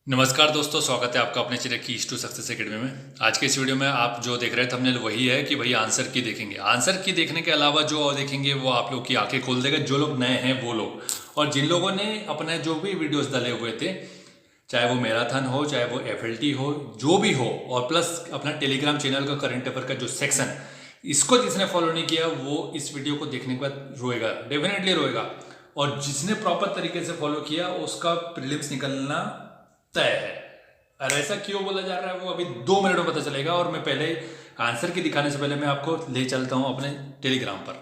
नमस्कार दोस्तों, स्वागत है आपका अपने channel keys to success academy में। आज के इस वीडियो में आप जो देख रहे हैं थंबनेल वही है कि भाई आंसर की देखेंगे। आंसर की देखने के अलावा जो और देखेंगे वो आप लोग की आंखें खोल देगा, जो लोग नए हैं वो लोग। और जिन लोगों ने अपने जो भी वीडियोस डाले हुए थे, चाहे वो मैराथन हो, चाहे वो FLT हो, जो भी हो, और प्लस अपना टेलीग्राम चैनल का करंट अफेयर का जो सेक्शन, इसको जिसने फॉलो नहीं किया वो इस वीडियो को देखने के बाद रोएगा, डेफिनेटली रोएगा। और जिसने प्रॉपर तरीके से फॉलो किया उसका प्रीलिम्स निकलना तय है। और ऐसा क्यों बोला जा रहा है वो अभी 2 मिनट में पता चलेगा। और मैं पहले आंसर की दिखाने से पहले मैं आपको ले चलता हूं अपने टेलीग्राम पर।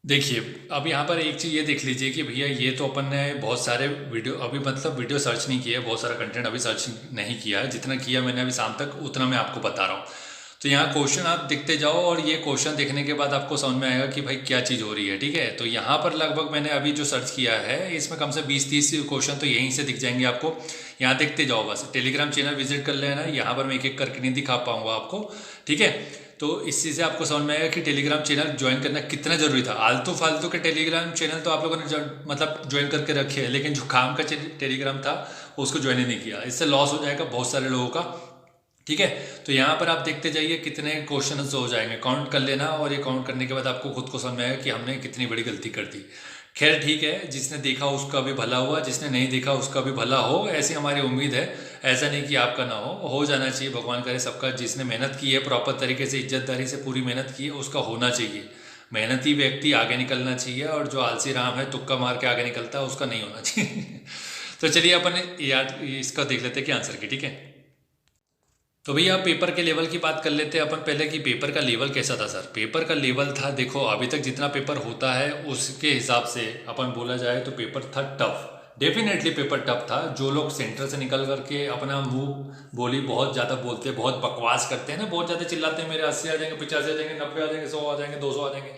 देखिए, अब यहाँ पर एक चीज़ ये देख लीजिए कि भैया ये तो अपन ने बहुत सारे वीडियो अभी मतलब वीडियो सर्च नहीं किया है, बहुत सारा कंटेंट अभी सर्च नहीं किया है। जितना किया मैंने अभी शाम तक उतना मैं आपको बता रहा हूँ। तो यहाँ क्वेश्चन आप देखते जाओ और ये क्वेश्चन देखने के बाद आपको समझ में आएगा कि भाई क्या चीज़ हो रही है। ठीक है, तो यहाँ पर लगभग मैंने अभी जो सर्च किया है इसमें कम से 20-30 क्वेश्चन तो यहीं से दिख जाएंगे आपको। यहाँ देखते जाओ, बस टेलीग्राम चैनल विजिट कर लेना। यहाँ पर मैं एक एक करके नहीं दिखा पाऊंगा आपको। ठीक है, तो इस चीज़ से आपको समझ में आएगा कि टेलीग्राम चैनल ज्वाइन करना कितना जरूरी था। आलतू फालतू के टेलीग्राम चैनल तो आप लोगों ने मतलब ज्वाइन करके रखे हैं, लेकिन जो काम का टेलीग्राम था उसको ज्वाइन ही नहीं किया। इससे लॉस हो जाएगा बहुत सारे लोगों का। ठीक है, तो यहाँ पर आप देखते जाइए कितने क्वेश्चन हो जाएंगे, काउंट कर लेना। और ये काउंट करने के बाद आपको खुद को समझ में आएगा कि हमने कितनी बड़ी गलती कर दी। खैर ठीक है, जिसने देखा उसका भी भला हुआ, जिसने नहीं देखा उसका भी भला हो, ऐसी हमारी उम्मीद है। ऐसा नहीं कि आपका ना हो जाना चाहिए। भगवान करे सबका, जिसने मेहनत की है प्रॉपर तरीके से, इज्जतदारी से पूरी मेहनत की है, उसका होना चाहिए। मेहनती व्यक्ति आगे निकलना चाहिए, और जो आलसी राम है तुक्का मार के आगे निकलता है उसका नहीं होना चाहिए। तो चलिए अपन याद इसका देख लेते हैं कि आंसर की। ठीक है, तो भैया पेपर के लेवल की बात कर लेते हैं अपन पहले कि पेपर का लेवल कैसा था। सर पेपर का लेवल था, देखो अभी तक जितना पेपर होता है उसके हिसाब से अपन बोला जाए तो पेपर था टफ। डेफिनेटली पेपर टफ था। जो लोग सेंटर से निकल करके अपना मुंह बोली बहुत ज़्यादा बोलते हैं, बहुत बकवास करते हैं ना, बहुत ज़्यादा चिल्लाते हैं मेरे 80 आ जाएंगे, 85 आ जाएंगे, 90 आ जाएंगे, 100 आ जाएंगे, 200 आ जाएंगे,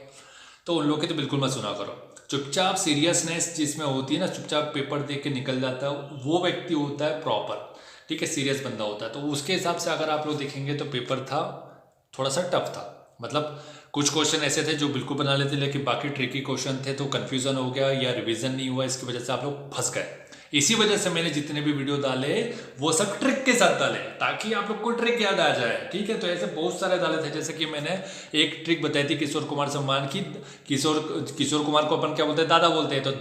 तो उन लोग की तो बिल्कुल मत सुना करो। चुपचाप सीरियसनेस जिसमें होती है ना, चुपचाप पेपर देख के निकल जाता है, वो व्यक्ति होता है प्रॉपर। ठीक है, सीरियस बंदा होता है। तो उसके हिसाब से अगर आप लोग देखेंगे तो पेपर था थोड़ा सा टफ था। मतलब कुछ क्वेश्चन ऐसे थे जो बिल्कुल बना लेते, लेकिन बाकी ट्रिकी क्वेश्चन थे तो कन्फ्यूजन हो गया या रिवीजन नहीं हुआ, इसकी वजह से आप लोग फंस गए। इसी वजह से मैंने जितने भी वीडियो डाले वो सब ट्रिक के साथ डाले, ताकि आप लोग को ट्रिक याद आ जाए। ठीक है, तो ऐसे बहुत सारे डाले थे। जैसे कि मैंने एक ट्रिक बताई थी किशोर कुमार सम्मान की। किशोर कुमार को अपन क्या बोलते हैं, दादा बोलते हैं। तो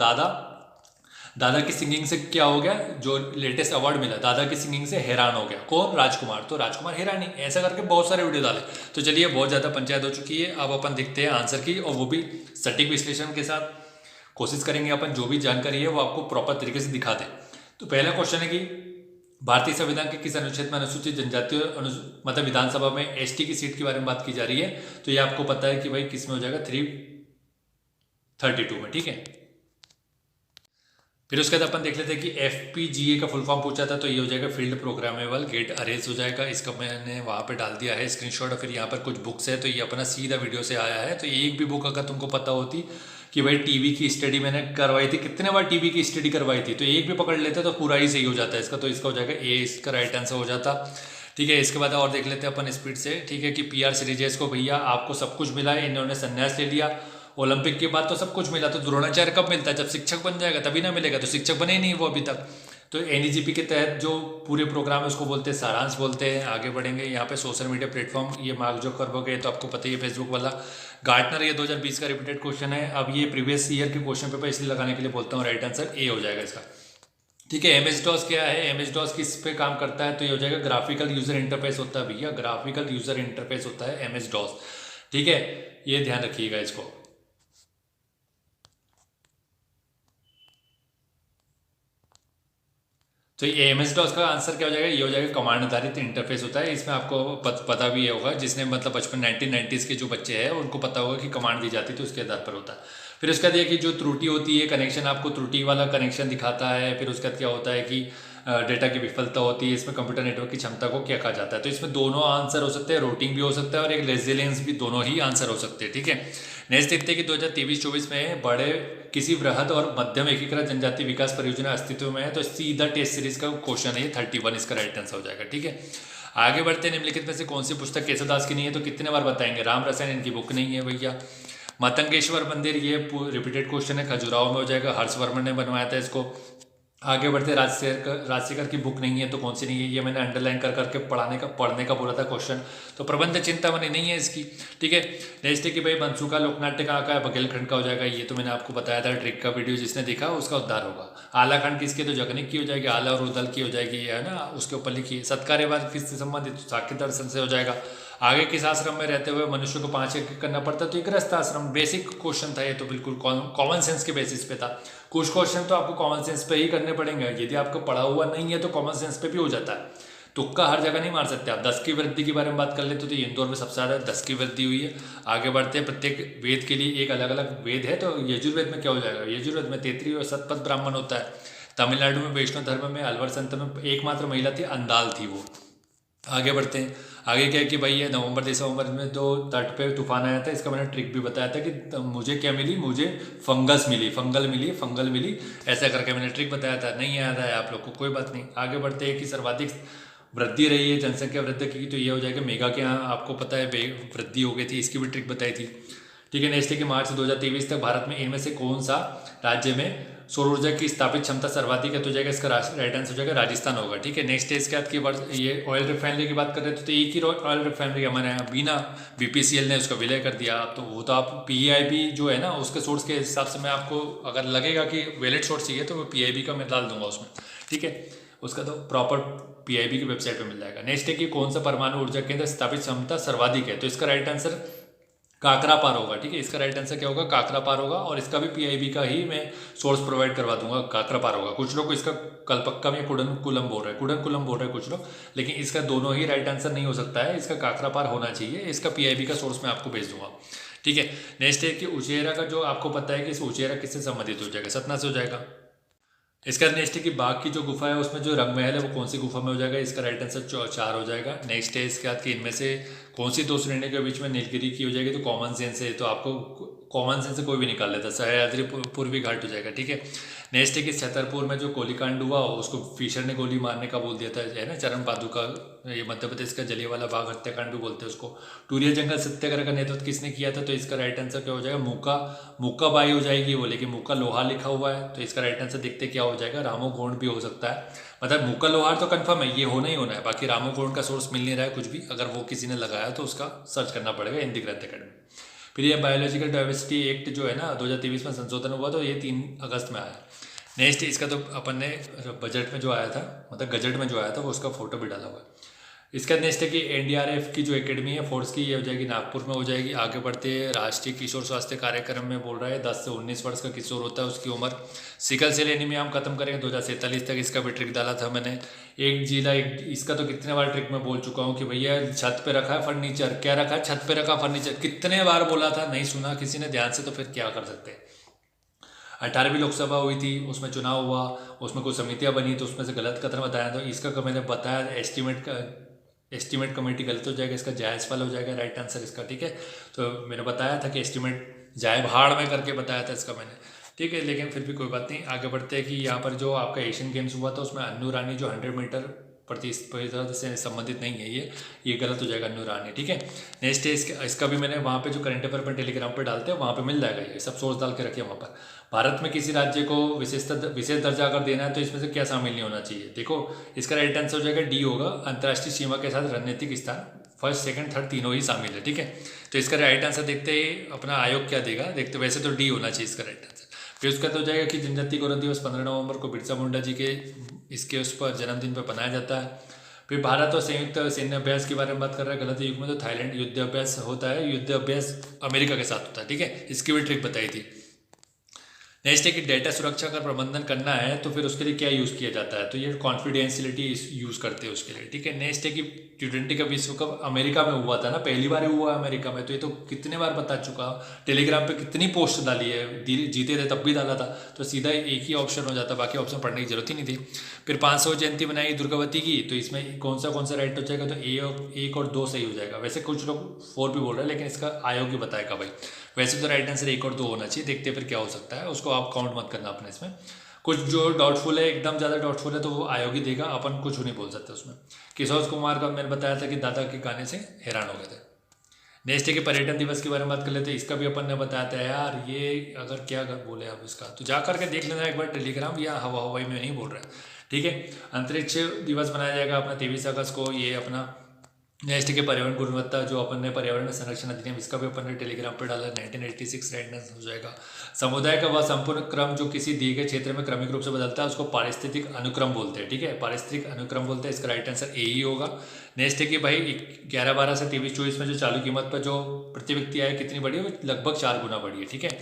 दादा की सिंगिंग से क्या हो गया, जो लेटेस्ट अवार्ड मिला दादा की सिंगिंग से हैरान हो गया कौन, राजकुमार। तो राजकुमार हैरानी, ऐसा करके बहुत सारे वीडियो डाले। तो चलिए, बहुत ज़्यादा पंचायत हो चुकी है, अब अपन देखते हैं आंसर की, और वो भी सटीक विश्लेषण के साथ। कोशिश करेंगे अपन जो भी जानकारी है वो आपको प्रॉपर तरीके से दिखा दें। तो पहला क्वेश्चन है कि भारतीय संविधान के किस अनुच्छेद में अनुसूचित जनजाति मतलब विधानसभा में ST की सीट के बारे में बात की जा रही है। तो ये आपको पता है कि भाई किस में हो जाएगा, 332 में। ठीक है, फिर उसके बाद अपन देख लेते हैं कि FPGA का फुल फॉर्म पूछा था, तो ये हो जाएगा फील्ड प्रोग्रामेबल गेट अरेज हो जाएगा। इसका मैंने वहाँ पे डाल दिया है स्क्रीनशॉट। और फिर यहाँ पर कुछ बुक्स है, तो ये अपना सीधा वीडियो से आया है। तो एक भी बुक अगर तुमको पता होती कि भाई टीवी की स्टडी मैंने करवाई थी, कितने बार टीवी की स्टडी करवाई थी, तो एक भी पकड़ लेते तो पूरा ही सही हो जाता है इसका। तो इसका हो जाएगा A, इसका राइट आंसर हो जाता। ठीक है, इसके बाद और देख लेते हैं अपन स्पीड से। ठीक है, कि PR सीरीजेस को भैया आपको सब कुछ मिला है, इन्होंने संन्यास ले लिया। ओलंपिक के बाद तो सब कुछ मिला, तो द्रोणाचार्य कब मिलता है, जब शिक्षक बन जाएगा तभी ना मिलेगा। तो शिक्षक बने ही नहीं वो अभी तक। तो NEGP के तहत जो पूरे प्रोग्राम है उसको बोलते हैं सारांश बोलते हैं। आगे बढ़ेंगे, यहाँ पे सोशल मीडिया प्लेटफॉर्म, ये मार्क जो करवाओगे तो आपको पता ही है, फेसबुक वाला गार्टनर, ये 2020 का रिपीटेड क्वेश्चन है। अब ये प्रीवियस ईयर के क्वेश्चन पेपर इसलिए लगाने के लिए बोलता हूँ, राइट आंसर A हो जाएगा इसका। ठीक है, MS-DOS क्या है, MS-DOS किस पे काम करता है, तो ये हो जाएगा ग्राफिकल यूजर इंटरफेस होता है भैया, ग्राफिकल यूजर इंटरफेस होता है MS-DOS। ठीक है, ये ध्यान रखिएगा इसको। तो ये MS-DOS का आंसर क्या हो जाएगा, ये हो जाएगा कमांड आधारित इंटरफेस होता है। इसमें आपको पता भी होगा, जिसने मतलब बचपन 1990s के जो बच्चे हैं उनको पता होगा कि कमांड दी जाती है तो उसके आधार पर होता है। फिर उसके बाद ये कि जो त्रुटि होती है, कनेक्शन आपको त्रुटि वाला कनेक्शन दिखाता है। फिर उसके बाद क्या होता है कि डेटा की विफलता होती है, इसमें कंप्यूटर नेटवर्क की क्षमता को क्या कहा जाता है। तो इसमें दोनों आंसर हो सकते हैं, रूटिंग भी हो सकता है और एक रेजिलियंस भी, दोनों ही आंसर हो सकते हैं। ठीक है, नेक्स्ट देखते हैं कि 2023-24 में बड़े किसी वृहद और मध्यम एकीकृत जनजाति विकास परियोजना अस्तित्व में है। तो सीधा टेस्ट सीरीज का क्वेश्चन है ये, 31 इसका राइट आंसर हो जाएगा। ठीक है, आगे बढ़ते हैं। निम्नलिखित में से कौन सी पुस्तक केशवदास की नहीं है, तो कितने बार बताएंगे, राम रसायन इनकी बुक नहीं है भैया। मतंगेश्वर मंदिर, ये रिपीटेड क्वेश्चन है, खजुराहो में हो जाएगा, हर्षवर्मन ने बनवाया था इसको। आगे बढ़ते, राजशेखर की बुक नहीं है तो कौन सी नहीं है, ये मैंने अंडरलाइन कर करके पढ़ने का बोला था क्वेश्चन। तो प्रबंध चिंतामणि नहीं है इसकी, ठीक है। नेक्स्ट है कि भाई मनसूखा लोकनाट्य कहाँ का है, बघेलखंड का हो जाएगा, ये तो मैंने आपको बताया था ट्रिक का वीडियो, जिसने देखा उसका उद्धार होगा। आलाखंड किसके, तो जगनिक की हो जाएगी, आला और उदल की हो जाएगी, है ना, उसके ऊपर लिखिए। सत्कार्यवाद किससे संबंधित, साक्य दर्शन से हो जाएगा। आगे किस आश्रम में रहते हुए मनुष्य को 5 यज्ञ करना पड़ता है, तो ये गृहस्थ आश्रम। बेसिक क्वेश्चन था ये, तो बिल्कुल कॉमन सेंस के बेसिस पे था। कुछ क्वेश्चन तो आपको कॉमन सेंस पे ही करने पड़ेंगे, यदि आपको पढ़ा हुआ नहीं है तो कॉमन सेंस पे भी हो जाता है। तुक्का हर जगह नहीं मार सकते आप। 10 की वृद्धि के बारे में बात कर लेते तो इंदौर में सबसे ज़्यादा 10 की वृद्धि हुई है। आगे बढ़ते हैं, प्रत्येक वेद के लिए एक अलग अलग वेद है, तो यजुर्वेद में क्या हो जाएगा, यजुर्वेद में 33 और शतपथ ब्राह्मण होता है। तमिलनाडु में वैष्णव धर्म में अलवर संत में एकमात्र महिला थी, अंदाल थी वो। आगे बढ़ते हैं, आगे क्या है कि भाई ये नवंबर दिसंबर में तो तट पे तूफान आया था, इसका मैंने ट्रिक भी बताया था कि मुझे क्या मिली, मुझे फंगस मिली, फंगल मिली, ऐसा करके मैंने ट्रिक बताया था। नहीं याद है आप लोग को, कोई बात नहीं। आगे बढ़ते हैं कि सर्वाधिक वृद्धि रही है जनसंख्या वृद्धि की, तो ये हो जाएगा मेगा के यहाँ, आपको पता है वृद्धि हो गई थी, इसकी भी ट्रिक बताई थी, ठीक है। नेक्स्ट है कि मार्च 2023 तक भारत में इनमें से कौन सा राज्य में सौर ऊर्जा की स्थापित क्षमता सर्वाधिक है, तो जाएगा इसका राइट आंसर हो जाएगा राजस्थान होगा, ठीक है। नेक्स्ट है इसके बाद की ये ऑयल रिफाइनरी की बात कर रहे थे, तो एक ही ऑयल रिफाइनरी हमारे यहाँ बिना बीपीसीएल ने उसका विलय कर दिया। तो वो तो आप पीआईबी जो है ना उसके सोर्स के हिसाब से मैं आपको अगर लगेगा कि वैलिड सोर्स चाहिए तो वो पीआईबी का मैं डाल दूंगा उसमें, ठीक है। उसका तो प्रॉपर पीआईबी की वेबसाइट पे मिल जाएगा। नेक्स्ट है कि कौन सा परमाणु ऊर्जा केंद्र स्थापित क्षमता सर्वाधिक है, तो इसका राइट आंसर काकरापार होगा, ठीक है। इसका राइट आंसर क्या होगा, काकरापार होगा, और इसका भी पीआईबी का ही मैं सोर्स प्रोवाइड करवा दूंगा, काकरापार होगा। कुछ लोग इसका कलपक्का में कुडनकुलम बोल रहे हैं कुछ लोग, लेकिन इसका दोनों ही राइट आंसर नहीं हो सकता है, इसका काकरापार होना चाहिए। इसका पीआईबी का सोर्स मैं आपको भेज दूंगा, ठीक है। नेक्स्ट है कि उचेरा का जो आपको पता है कि इस उचेरा किससे संबंधित हो जाएगा, सतना से हो जाएगा। इसका नेक्स्ट है कि बाघ की जो गुफा है उसमें जो रंग महल है वो कौन सी गुफा में हो जाएगा, इसका राइट आंसर 4 हो जाएगा। नेक्स्ट है इसके बाद कि इनमें से कौन सी 2 श्रेणी के बीच में नीलगिरी की हो जाएगी, तो कॉमन सेंस है, तो आपको कॉमन सेंस से कोई भी निकाल लेता है, सह्याद्री पूर्वी घाट हो जाएगा, ठीक है। नेक्स्ट है कि छतरपुर में जो गोलीकांड हुआ उसको फिशर ने गोली मारने का बोल दिया था, है ना, चरण पादुका, ये मध्य प्रदेश का जलियांवाला बाग हत्याकांड भी बोलते हैं उसको। टूरिया जंगल सत्याग्रह का नेतृत्व किसने किया था, तो इसका राइट आंसर क्या हो जाएगा, मुक्का बाई हो जाएगी वो, लेकिन मुक्का लोहार लिखा हुआ है, तो इसका राइट आंसर देखते क्या हो जाएगा, रामो गोंड भी हो सकता है। मतलब मुक्का लोहार तो कंफर्म है, ये होना ही होना है, बाकी रामो गोंड का सोर्स मिल नहीं रहा है कुछ भी, अगर वो किसी ने लगाया तो उसका सर्च करना पड़ेगा हिंदी ग्रंथ अकेडमी। फिर ये बायोलॉजिकल डाइवर्सिटी एक्ट जो है ना 2023 में संशोधन हुआ, तो ये 3 अगस्त में आया। नेक्स्ट इसका तो अपन ने बजट में जो आया था, मतलब गजट में जो आया था, वो उसका फोटो भी डाला हुआ है। इसका नेक्स्ट है कि एनडीआरएफ की जो एकेडमी है फोर्स की, ये हो जाएगी नागपुर में हो जाएगी। आगे बढ़ते राष्ट्रीय किशोर स्वास्थ्य कार्यक्रम में बोल रहा है 10 से 19 वर्ष का किशोर होता है उसकी उम्र। सिकल सेल एनीमिया हम खत्म करेंगे 2047 तक, इसका भी ट्रिक डाला था मैंने। एक जिला इसका तो कितने बार ट्रिक में बोल चुका हूँ कि भैया छत पे रखा है फर्नीचर, क्या रखा है, छत पे रखा फर्नीचर, कितने बार बोला था, नहीं सुना किसी ने ध्यान से, तो फिर क्या कर सकते हैं। 18वीं लोकसभा हुई थी, उसमें चुनाव हुआ, उसमें कुछ समितियां बनी, तो उसमें से गलत कथन बताया, तो इसका मैंने बताया एस्टीमेट कमेटी गलत हो जाएगा, इसका जायज़ फल हो जाएगा राइट आंसर इसका, ठीक है। तो मैंने बताया था कि एस्टीमेट जाए भाड़ में करके बताया था इसका मैंने, ठीक है, लेकिन फिर भी कोई बात नहीं। आगे बढ़ते हैं कि यहाँ पर जो आपका एशियन गेम्स हुआ था उसमें अन्नू रानी जो 100 मीटर प्रतिशत से संबंधित नहीं है, ये गलत हो जाएगा अन्नू रानी, ठीक है। नेक्स्ट है इसका भी मैंने वहाँ पे जो करंट अफेयर पर टेलीग्राम पर डालते हैं वहाँ पे मिल जाएगा, ये सब सोर्स डाल के रखिए वहाँ पर। भारत में किसी राज्य को विशेष दर्जा अगर देना है तो इसमें से क्या शामिल नहीं होना चाहिए, देखो इसका राइट आंसर हो जाएगा डी होगा, अंतर्राष्ट्रीय सीमा के साथ रणनीतिक स्थान, फर्स्ट सेकंड थर्ड तीनों ही शामिल है, ठीक है। तो इसका राइट आंसर देखते ही अपना आयोग क्या देगा, देखते वैसे तो डी होना चाहिए इसका राइट आंसर। फिर उसका तो हो जाएगा कि जनजातीय गौरव दिवस 15 नवंबर को बिरसा मुंडा जी के इसके उस पर जन्मदिन पर मनाया जाता है। फिर भारत और संयुक्त सैन्य अभ्यास के बारे में बात कर रहा है, गलत युग में तो थाईलैंड युद्ध अभ्यास होता है, युद्ध अभ्यास अमेरिका के साथ होता है, ठीक है, इसकी भी ट्रिक बताई थी। नेक्स्ट है कि डेटा सुरक्षा का प्रबंधन करना है तो फिर उसके लिए क्या यूज़ किया जाता है, तो ये कॉन्फिडेंशियलिटी यूज़ करते हैं उसके लिए, ठीक है। नेक्स्ट है कि T20 का विश्व कप अमेरिका में हुआ था ना, पहली बार हुआ है अमेरिका में, तो ये तो कितने बार बता चुका हूँ, टेलीग्राम पे कितनी पोस्ट डाली है, जीते थे तब भी डाला था, तो सीधा एक ही ऑप्शन हो जाता, बाकी ऑप्शन पढ़ने की जरूरत ही नहीं थी। फिर 500 जयंती बनाई दुर्गावती की, तो इसमें कौन सा राइट हो जाएगा, तो 1 और 2 सही हो जाएगा। वैसे कुछ लोग 4 भी बोल रहे हैं, लेकिन इसका आयोग ही बताएगा भाई, वैसे तो राइट आंसर 1 और 2 होना चाहिए, देखते फिर क्या हो सकता है, उसको आप काउंट मत करना अपने इसमें। कुछ जो डाउटफुल है, एकदम ज़्यादा डाउटफुल है, तो वो आयोग ही देगा, अपन कुछ नहीं बोल सकते उसमें। किशोर कुमार का मैंने बताया था कि दादा के गाने से हैरान हो गए थे। नेक्स्ट है कि पर्यटन दिवस के बारे में बात कर लेते हैं। इसका भी अपन ने बताया था यार, ये अगर क्या अगर बोले आप इसका तो जा करके देख लेना एक बार टेलीग्राम, या हवाई में नहीं बोल रहे हैं, ठीक है। अंतरिक्ष दिवस मनाया जाएगा अपना 23 अगस्त को, ये अपना। नेक्स्ट के पर्यावरण गुणवत्ता, जो अपन ने पर्यावरण संरक्षण अधिनियम, इसका भी अपन ने टेलीग्राम पर डाला, 1986 रेंडम हो जाएगा। समुदाय का वह संपूर्ण क्रम जो किसी दिए गए क्षेत्र में क्रमिक रूप से बदलता है उसको पारिस्थितिक अनुक्रम बोलते हैं, ठीक है, पारिस्थितिक अनुक्रम बोलते हैं। इसका राइट आंसर ए ही होगा। नेक्स्ट है कि भाई 11-12 से 23-24 में जो चालू कीमत पर जो प्रति व्यक्ति आय कितनी बढ़ी है, वो लगभग 4 गुना बढ़ी है, ठीक है।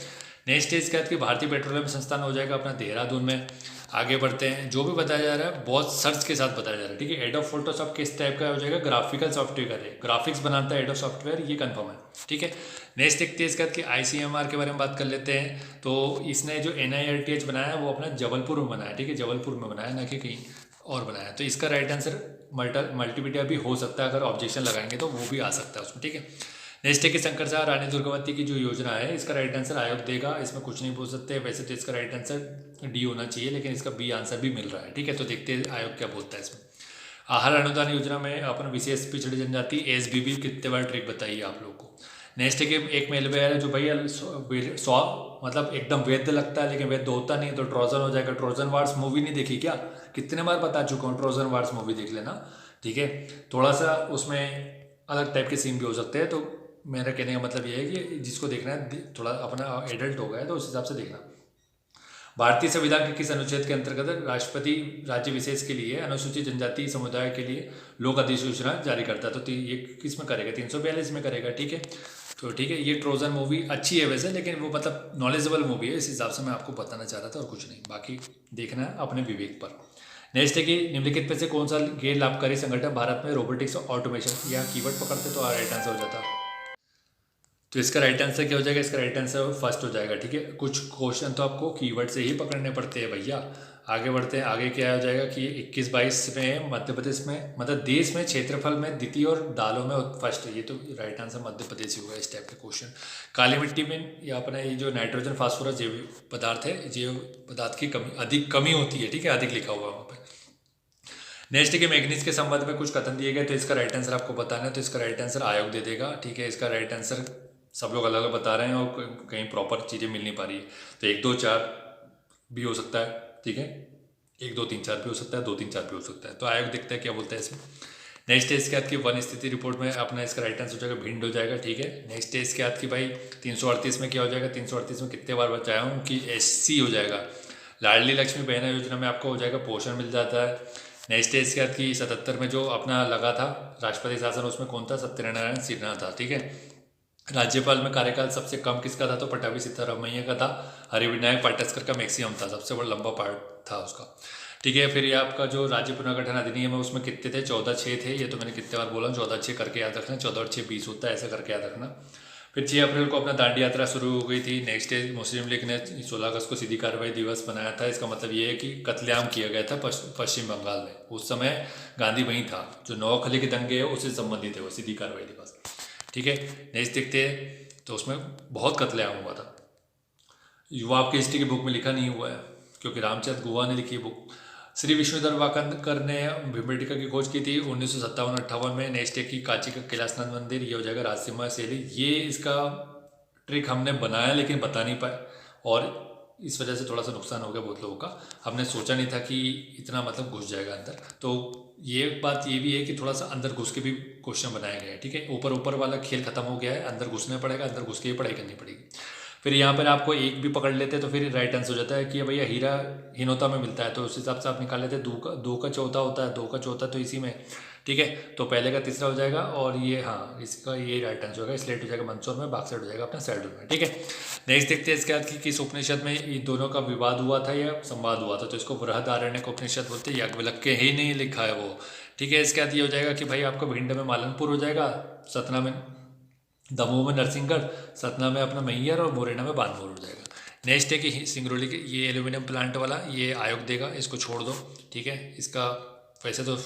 नेक्स्ट है इसके बाद कि भारतीय पेट्रोलियम संस्थान हो जाएगा अपना देहरादून में। आगे बढ़ते हैं, जो भी बताया जा रहा है बहुत सर्च के साथ बताया जा रहा है, ठीक है। एडोब फोटोशॉप किस टाइप का हो जाएगा, ग्राफिकल सॉफ्टवेयर का है, ग्राफिक्स बनाता है एडोब सॉफ्टवेयर, ये कंफर्म है, ठीक है। नेक्स्ट देखते हैं इसके बाद कि ICMR के बारे में बात कर लेते हैं। तो इसने जो NIRTH बनाया है वो अपना जबलपुर में बनाया है, ठीक है, जबलपुर में बनाया, ना कि कहीं और बनाया। तो इसका राइट आंसर मल्टीमीडिया भी हो सकता है, अगर ऑब्जेक्शन लगाएंगे तो वो भी आ सकता है उसमें, ठीक है। नेक्स्ट है कि शंकरसार रानी दुर्गावती की जो योजना है, इसका राइट आंसर आयोग देगा, इसमें कुछ नहीं बोल सकते। वैसे तो इसका राइट आंसर डी होना चाहिए, लेकिन इसका बी आंसर भी मिल रहा है, ठीक है। तो देखते हैं आयोग क्या बोलता है इसमें। आहार अनुदान योजना में अपन विशेष पिछड़ी जनजाति SBB कितने बार ट्रिक बताइए आप लोगों को। नेक्स्ट है कि एक मेलवेयर है जो भैया मतलब एकदम वैद्य लगता है लेकिन वैद्य होता नहीं, तो ट्रोजन हो जाएगा। ट्रोजन वार्स मूवी नहीं देखी क्या, कितने बार बता चुका हूँ, ट्रोजन वार्स मूवी देख लेना, ठीक है। थोड़ा सा उसमें अलग टाइप के सीन भी हो सकते हैं, तो मेरा कहने का मतलब ये है कि जिसको देखना है थोड़ा अपना एडल्ट हो गया तो उस हिसाब से देखना। भारतीय संविधान के किस अनुच्छेद के अंतर्गत राष्ट्रपति राज्य विशेष के लिए अनुसूचित जनजाति समुदाय के लिए लोक अधिसूचना जारी करता है, तो ये किस में करेगा, 342 में करेगा, ठीक है। तो ठीक है, ये ट्रोजन मूवी अच्छी है वैसे, लेकिन वो मतलब नॉलेजेबल मूवी है, इस हिसाब से मैं आपको बताना चाह रहा था और कुछ नहीं, बाकी देखना है अपने विवेक पर। नेक्स्ट है कि निम्नलिखित में से कौन सा गैर लाभकारी संगठन भारत में रोबोटिक्स और ऑटोमेशन, या कीवर्ड पकड़ते तो राइट आंसर हो जाता। तो इसका राइट आंसर क्या हो जाएगा, इसका राइट आंसर फर्स्ट हो जाएगा, ठीक है। कुछ क्वेश्चन तो आपको कीवर्ड से ही पकड़ने पड़ते हैं भैया। आगे बढ़ते हैं, आगे क्या हो जाएगा कि 21-22 में मध्य प्रदेश में, मतलब देश में क्षेत्रफल में द्वितीय और दालों में फर्स्ट है, ये तो राइट आंसर मध्य प्रदेश ही होगा इस टाइप के क्वेश्चन। काली मिट्टी में या अपना ये जो नाइट्रोजन फास्फोरस जैव पदार्थ है, जैव पदार्थ की अधिक कमी होती है, ठीक है, अधिक लिखा हुआ है वहाँ पर। नेक्स्ट के मैग्नीज के संबंध में कुछ कथन दिए गए, तो इसका राइट आंसर आपको बताना है, तो इसका राइट आंसर आयोग दे देगा, ठीक है। इसका राइट आंसर सब लोग अलग अलग बता रहे हैं और कहीं प्रॉपर चीज़ें मिल नहीं पा रही है, तो 1 2 4 भी हो सकता है, ठीक है, 1 2 3 4 भी हो सकता है, 2 3 4 भी हो सकता है। तो आयोग देखता है क्या बोलता है इसमें। नेक्स्ट है इसके बाद की वन स्थिति रिपोर्ट में अपना इसका राइट आंसर हो जाएगा भिंड हो जाएगा, ठीक है। नेक्स्ट है इसके बाद की भाई 338 में क्या हो जाएगा, 338 में कितने बार बचाया हूँ कि SC हो जाएगा। लाडली लक्ष्मी बहना योजना में आपको हो जाएगा पोषण मिल जाता है। नेक्स्ट है इसके बाद की 77 में जो अपना लगा था राष्ट्रपति शासन, उसमें कौन था, सत्यनारायण सिन्हा था, ठीक है। राज्यपाल में कार्यकाल सबसे कम किसका था, तो पट्टाभी सिद्धारमैया का था। हरिविनायक पाटस्कर का मैक्सिमम था, सबसे बड़ा लंबा पार्ट था उसका, ठीक है। फिर ये आपका जो राज्य पुनर्गठन अधिनियम है उसमें कितने थे, 14/6 थे, ये तो मैंने कितने बार बोला, 14/6 करके याद रखना, 14 और 6 20 होता है, ऐसा करके याद रखना। फिर 6 अप्रैल को अपना दांडी यात्रा शुरू हो गई थी। नेक्स्ट डे मुस्लिम लीग ने 16 अगस्त को सीधी कार्रवाई दिवस बनाया था। इसका मतलब ये है कि कत्लेआम किया गया था पश्चिम बंगाल में, उस समय गांधी वहीं था, जो नौखली के दंगे है उससे संबंधित है वो सीधी कार्रवाई दिवस, ठीक है। नेक्स्ट देखते हैं, तो उसमें बहुत कत्लेआम हुआ था। युवा आपकी हिस्ट्री की बुक में लिखा नहीं हुआ है क्योंकि रामचंद्र गुहा ने लिखी है बुक। श्री विष्णुधर वाकनकर ने भीमबेटका की खोज की थी 1957-58 में। नेक्स्ट है कि कांची का कैलाशनाथ मंदिर, ये हो जाएगा राजसिम्हा शैली। ये इसका ट्रिक हमने बनाया लेकिन बता नहीं पाए और इस वजह से थोड़ा सा नुकसान हो गया बहुत लोगों का। हमने सोचा नहीं था कि इतना मतलब घुस जाएगा अंदर, तो ये बात ये भी है कि थोड़ा सा अंदर घुस के भी क्वेश्चन बनाए गए हैं, ठीक है। ऊपर वाला खेल खत्म हो गया है, अंदर घुसना पड़ेगा, अंदर घुस के ही पढ़ाई करनी पड़ेगी। फिर यहाँ पर आपको एक भी पकड़ लेते हैं तो फिर राइट आंसर हो जाता है कि भैया हीरा हिनोता में मिलता है, तो उस हिसाब से आप निकाल लेते हैं। 2 का चौथा होता है, 2 का चौथा तो इसी में, ठीक है। तो पहले का तीसरा हो जाएगा और ये हाँ इसका ये राइट आंसर होगा। स्लेट हो जाएगा मंदसौर में, बाक्सर हो जाएगा अपना सैडुल में, ठीक है। नेक्स्ट देखते हैं इसके बाद कि किस उपनिषद में इन दोनों का विवाद हुआ था या संवाद हुआ था, तो इसको बृहदारण्यक उपनिषद बोलते हैं। याज्ञवल्क्य ही नहीं लिखा है वो, ठीक है। इसके बाद ये हो जाएगा कि भाई आपका भिंड में मालनपुर हो जाएगा, सतना में दमोह में नरसिंहगढ़, सतना में अपना मैहर और मुरैना में बानमोर हो जाएगा। नेक्स्ट है कि सिंगरौली के ये एल्यूमिनियम प्लांट वाला ये आयोग देगा, इसको छोड़ दो, ठीक है। इसका वैसे तो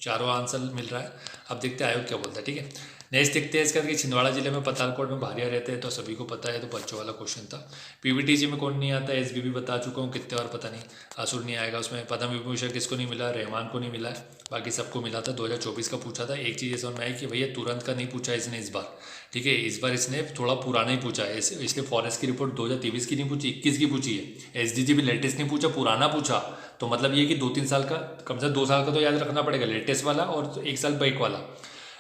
चारों आंसर मिल रहा है, अब देखते हैं आयोग क्या बोलता है, ठीक है। नेक्स्ट देखते हैं इसका कि छिंदवाड़ा जिले में पतालकोट में भारिया रहते हैं, तो सभी को पता है, तो बच्चों वाला क्वेश्चन था। पीवीटीजी में कौन नहीं आता, एसबीबी बता चुका हूँ कितने बार, पता नहीं। असुर नहीं आएगा उसमें। पद्म विभूषण किसको नहीं मिला, रहमान को नहीं मिला है, बाकी सबको मिला था। 2024 का पूछा था। एक चीज़ ये समझ में आई कि भैया तुरंत का नहीं पूछा इसने इस बार, ठीक है। इस बार इसने थोड़ा पुराना ही पूछा है, इसलिए फॉरेस्ट की रिपोर्ट 2023 की नहीं पूछी, 21 की पूछी है। एसडीजी भी लेटेस्ट नहीं पूछा, पुराना पूछा। तो मतलब ये कि 2-3 साल का, कम से कम 2 साल का तो याद रखना पड़ेगा, लेटेस्ट वाला और 1 साल बैक वाला।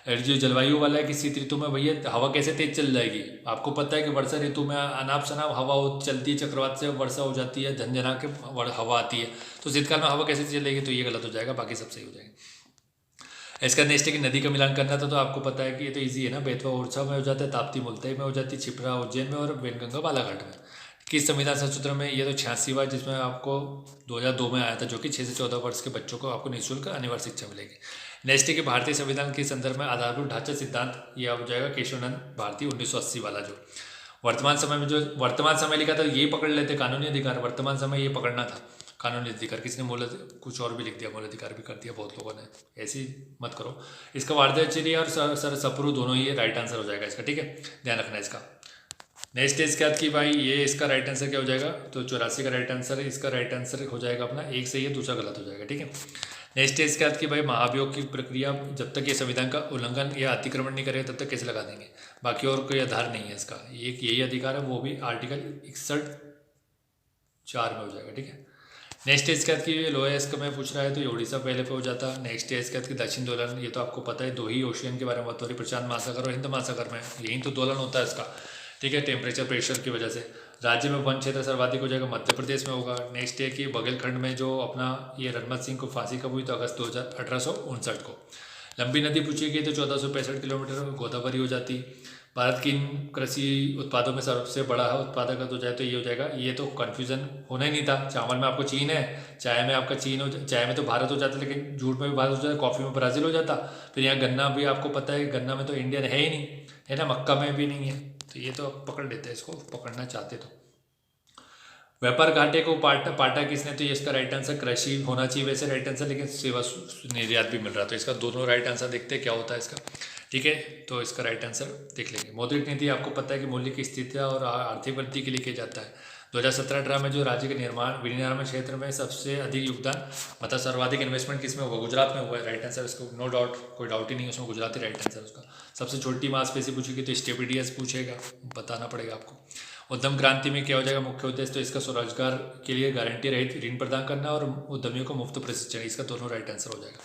और जो जलवायु वाला है कि शीत ऋतु में भैया हवा कैसे तेज चल जाएगी, आपको पता है कि वर्षा ऋतु में अनाप शनाप हवा चलती है, चक्रवात से वर्षा हो जाती है, झंझना के हवा आती है। तो शीतकाल में हवा कैसे चलेगी, तो ये गलत हो जाएगा, बाकी सब सही हो जाएगा। इसका नेक्स्ट है कि नदी का मिलान करना था, तो आपको पता है कि ये तो ईजी है ना। बेतवा ओरछा में हो जाता है, ताप्ती मुलताई में हो जाती है, छिपरा उज्जैन में और वेनगंगा बालाघाट में। किस संविधान संशोधन में, ये तो 86वां, जिसमें आपको 2002 में आया था, जो कि 6 से 14 वर्ष के बच्चों को आपको निःशुल्क अनिवार्य शिक्षा मिलेगी। नेक्स्ट है कि भारतीय संविधान के संदर्भ में आधारभूत ढांचा सिद्धांत, ये हो जाएगा केशवानंद भारती 1980 वाला। जो वर्तमान समय में, जो वर्तमान समय लिखा था ये पकड़ लेते, कानूनी अधिकार, वर्तमान समय ये पकड़ना था, कानूनी अधिकार। किसने मूल कुछ और भी लिख दिया, मूल अधिकार भी कर दिया बहुत लोगों ने, ऐसी मत करो। इसका वार्धाचर्य और सर सपुरु दोनों ही राइट आंसर हो जाएगा इसका, ठीक है, ध्यान रखना इसका। नेक्स्ट है इसके बाद कि भाई ये इसका राइट आंसर क्या हो जाएगा, तो 84 का राइट आंसर है। इसका राइट आंसर हो जाएगा अपना, एक सही है, दूसरा गलत हो जाएगा, ठीक है। नेक्स्ट है इसके बाद कि भाई महाभियोग की प्रक्रिया, जब तक ये संविधान का उल्लंघन या अतिक्रमण नहीं करेगा तब तक कैसे लगा देंगे, बाकी और कोई आधार नहीं है इसका, एक यही अधिकार है, वो भी आर्टिकल 61(4) में हो जाएगा, ठीक है। नेक्स्ट है इसके बाद कि लोएस्ट में पूछ रहा है, तो ये उड़ीसा पहले पे हो जाता। नेक्स्ट है इसके बाद कि दक्षिण दोलन, ये तो आपको पता है, 2 ही ओशियन के बारे में बात हो रही, प्रशांत महासागर और हिंद महासागर में, यही तो दोलन होता है इसका, ठीक है, टेम्परेचर प्रेशर की वजह से। राज्य में वन क्षेत्र सर्वाधिक हो जाएगा, मध्य प्रदेश में होगा। नेक्स्ट है कि बघेलखंड में जो अपना ये रणमत सिंह को फांसी कब हुई, तो अगस्त 1859 को। लंबी नदी पूछी गई तो 1465 किलोमीटर गोदावरी हो जाती। भारत की कृषि उत्पादों में सबसे बड़ा उत्पादक हो जाए तो ये हो जाएगा, ये तो कन्फ्यूजन होना ही नहीं था। चावल में आपको चीन है, चाय में आपका चीन हो, चाय में तो भारत हो जाता, लेकिन जूट में भी भारत हो जाता, कॉफ़ी में ब्राज़ील हो जाता। फिर यहाँ गन्ना भी आपको पता है, गन्ना में तो इंडिया है ही नहीं, है ना, मक्का में भी नहीं है, तो ये तो आप पकड़ लेते हैं, इसको पकड़ना चाहते तो। व्यापार घाटे को पाटा किसने, तो ये इसका राइट आंसर कृषि होना चाहिए वैसे राइट आंसर, लेकिन सेवा निर्यात भी मिल रहा, तो इसका दोनों राइट आंसर देखते हैं क्या होता है इसका, ठीक है। तो इसका राइट आंसर देख लेंगे। मौद्रिक नीति आपको पता है कि मूल्य की स्थिति और आर्थिक वृद्धि के लिए किया जाता है। 2017-18 में जो राज्य के विनिर्माण क्षेत्र में सबसे अधिक योगदान, मतलब सर्वाधिक इन्वेस्टमेंट किसमें हुआ, गुजरात में हुआ है, राइट आंसर इसको, नो डाउट, कोई डाउट ही नहीं, उसमें गुजरात ही राइट आंसर उसका। सबसे छोटी मांसपेशी पूछेगी तो स्टेपिडियस पूछेगा, बताना पड़ेगा आपको। उद्यम क्रांति में क्या हो जाएगा मुख्य उद्देश्य, तो इसका स्वरोजगार के लिए गारंटी रहित ऋण प्रदान करना और उद्यमियों को मुफ्त प्रशिक्षण, इसका दोनों राइट आंसर हो जाएगा,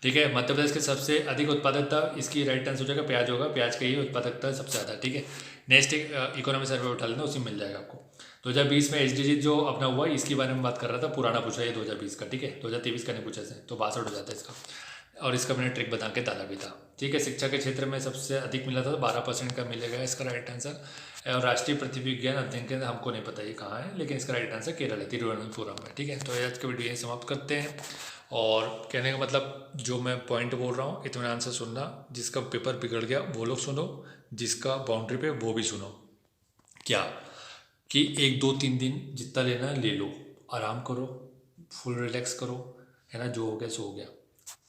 ठीक है। मध्य प्रदेश के सबसे अधिक उत्पादकता, इसकी राइट आंसर हो जाएगा प्याज होगा, प्याज का ही उत्पादकता सबसे ज़्यादा, ठीक है। नेक्स्ट इकोनॉमी सर्वे उठा लेना, उसी मिल जाएगा आपको। 2020 में एसडीजी जो अपना हुआ इसके बारे में बात कर रहा था, पुराना पूछा ये 2020 का, ठीक है, 2023 का नहीं पूछा से, तो 62 हो जाता है इसका, और इसका मैंने ट्रिक बता के डाला भी था, ठीक है। शिक्षा के क्षेत्र में सबसे अधिक मिला था, तो 12% का मिलेगा इसका राइट आंसर। और राष्ट्रीय पृथ्वी विज्ञान अध्ययन केंद्र हमको नहीं पता ये कहाँ है, लेकिन इसका राइट आंसर केरल है, तिरुवनंतपुरम में, ठीक है। तो आज का वीडियो यहीं समाप्त करते हैं, और कहने का मतलब जो मैं पॉइंट बोल रहा हूँ इत्मीनान से सुनना, जिसका पेपर बिगड़ गया वो लोग सुनो, जिसका बाउंड्री पे वो भी सुनो। क्या कि 1 2 3 दिन जितना लेना है ले लो, आराम करो, फुल रिलैक्स करो, है ना, जो हो गया सो हो गया,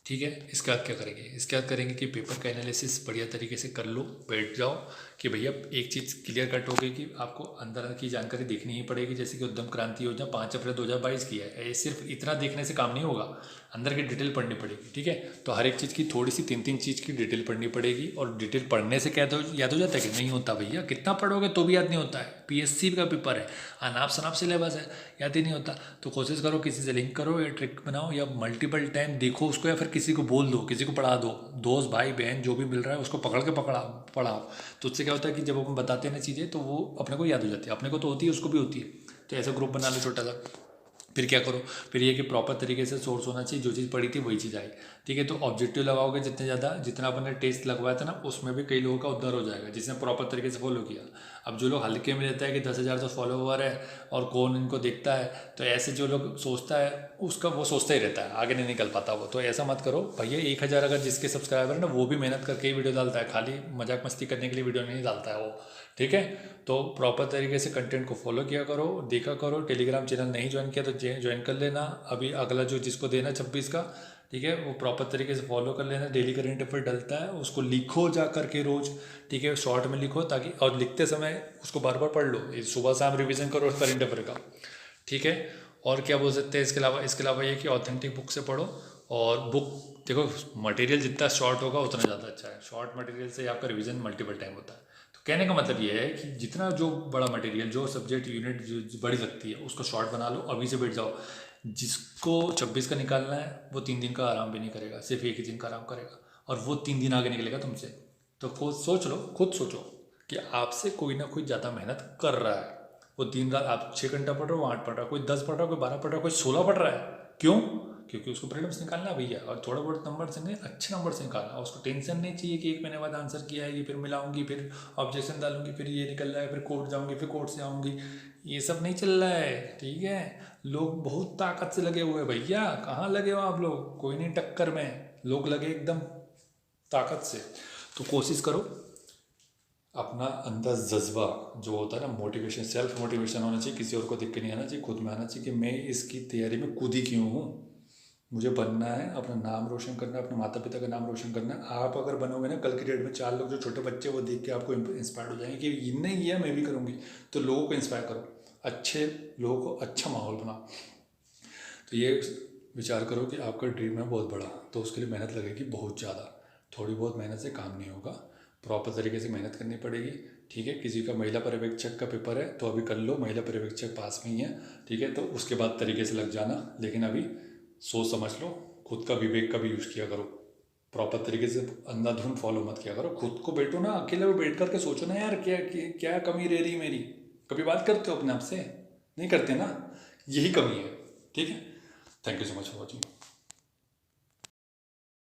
ठीक है। इसके बाद क्या करेंगे, इसके बाद करेंगे कि पेपर का एनालिसिस बढ़िया तरीके से कर लो, बैठ जाओ कि भैया एक चीज़ क्लियर कट हो गई कि आपको अंदर की जानकारी देखनी ही पड़ेगी, जैसे कि उद्यम क्रांति योजना 5 अप्रैल 2022 की है, ये सिर्फ इतना देखने से काम नहीं होगा, अंदर की डिटेल पढ़नी पड़ेगी, ठीक है। तो हर एक चीज़ की थोड़ी सी 3-3 चीज़ की डिटेल पढ़नी पड़ेगी, और डिटेल पढ़ने से क्या तो याद हो जाता है कि नहीं होता भैया, कितना पढ़ोगे तो भी याद नहीं होता है, पीएससी का पेपर है, अनाप शनाप सिलेबस है, याद ही नहीं होता। तो कोशिश करो किसी से लिंक करो या ट्रिक बनाओ या मल्टीपल टाइम देखो उसको, या फिर किसी को बोल दो, किसी को पढ़ा दो, दोस्त भाई बहन जो भी मिल रहा है उसको पकड़ के पढ़ाओ। तो उससे क्या होता है कि जब हम बताते हैं ना चीज़ें तो वो अपने को याद हो जाती है, अपने को तो होती है उसको भी होती है। तो ऐसा ग्रुप बना लो छोटा सा, फिर क्या करो, फिर ये कि प्रॉपर तरीके से सोर्स होना चाहिए, जो चीज़ पढ़ी थी वही चीज़ आई, ठीक है। तो ऑब्जेक्टिव लगाओगे जितने ज़्यादा, जितना अपन ने टेस्ट लगवाया था ना उसमें भी कई लोगों का उद्धार हो जाएगा जिसने प्रॉपर तरीके से फॉलो किया। अब जो लोग हल्के में रहता है कि 10,000 तो फॉलोवर है और कौन इनको देखता है, तो ऐसे जो लोग सोचता है उसका वो सोचता ही रहता है, आगे नहीं निकल पाता वो। तो ऐसा मत करो भैया, 1,000 अगर जिसके सब्सक्राइबर है ना वो भी मेहनत करके ही वीडियो डालता है, खाली मजाक मस्ती करने के लिए वीडियो नहीं डालता है वो, ठीक है। तो प्रॉपर तरीके से कंटेंट को फॉलो किया करो, देखा करो। टेलीग्राम चैनल नहीं ज्वाइन किया तो ज्वाइन कर लेना, अभी अगला जो जिसको देना 26 का, ठीक है, वो प्रॉपर तरीके से फॉलो कर लेना। डेली करंट अफेयर डलता है, उसको लिखो जा करके रोज, ठीक है, शॉर्ट में लिखो, ताकि और लिखते समय उसको बार बार पढ़ लो, सुबह शाम रिवीजन करो करंट अफेयर का, ठीक है। और क्या बोल सकते हैं इसके अलावा ये कि ऑथेंटिक बुक से पढ़ो। और बुक देखो, मटेरियल जितना शॉर्ट होगा उतना ज़्यादा अच्छा है, शॉर्ट मटेरियल से आपका रिवीजन मल्टीपल टाइम होता है। तो कहने का मतलब ये है कि जितना जो बड़ा मटेरियल, जो सब्जेक्ट यूनिट जो बड़ी लगती है, उसको शॉर्ट बना लो, अभी से बैठ जाओ। जिसको 26 का निकालना है वो 3 दिन का आराम भी नहीं करेगा, सिर्फ एक ही दिन का आराम करेगा, और वो 3 दिन आगे निकलेगा तुमसे। तो खुद सोचो कि आपसे कोई ना कोई ज़्यादा मेहनत कर रहा है। वो दिन रात आप 6 घंटा पढ़ रहे हो, 8 पढ़ रहा है, कोई 10 पढ़ रहा है, कोई 12 पढ़ रहा है, कोई 16 पढ़ रहा है। क्यों? क्योंकि उसको प्रीलिम्स निकालना है भैया, और थोड़ा बहुत नंबर से नहीं, अच्छे नंबर से निकालना। उसको टेंशन नहीं चाहिए कि 1 महीने बाद आंसर किया है, ये फिर मिलाऊंगी, फिर ऑब्जेक्शन डालूंगी, फिर ये निकल रहा है, फिर कोर्ट जाऊंगी, फिर कोर्ट से आऊंगी। ये सब नहीं चल रहा है, ठीक है। लोग बहुत ताकत से लगे हुए हैं भैया, कहाँ लगे हो आप लोग? कोई नहीं टक्कर में, लोग लगे एकदम ताकत से। तो कोशिश करो, अपना अंदर जज्बा जो होता है ना, मोटिवेशन, सेल्फ मोटिवेशन होना चाहिए, किसी और को देख के नहीं आना चाहिए, खुद में आना चाहिए कि मैं इसकी तैयारी में खुद ही क्यों हूँ, मुझे बनना है, अपना नाम रोशन करना है, अपने माता पिता का नाम रोशन करना है। आप अगर बनोगे ना, कल की डेट में 4 लोग जो छोटे बच्चे वो देख के आपको इंस्पायर्ड हो जाएंगे कि इनने किया मैं भी करूँगी। तो लोगों को इंस्पायर करो, अच्छे लोगों को अच्छा माहौल बनाओ। तो ये विचार करो कि आपका ड्रीम है बहुत बड़ा, तो उसके लिए मेहनत लगेगी बहुत ज़्यादा। थोड़ी बहुत मेहनत से काम नहीं होगा, प्रॉपर तरीके से मेहनत करनी पड़ेगी, ठीक है। किसी का महिला पर्यवेक्षक का पेपर है तो अभी कर लो, महिला पर्यवेक्षक पास में ही है, ठीक है, तो उसके बाद तरीके से लग जाना। लेकिन अभी सोच समझ लो, खुद का विवेक का भी यूज़ किया करो, प्रॉपर तरीके से अंधाधुंध फॉलो मत किया करो। खुद को बैठो ना, अकेले में बैठ करके सोचो ना यार, क्या क्या, क्या कमी रह रही मेरी। कभी बात करते हो अपने आप से? नहीं करते ना, यही कमी है, ठीक है। Thank you so much for watching.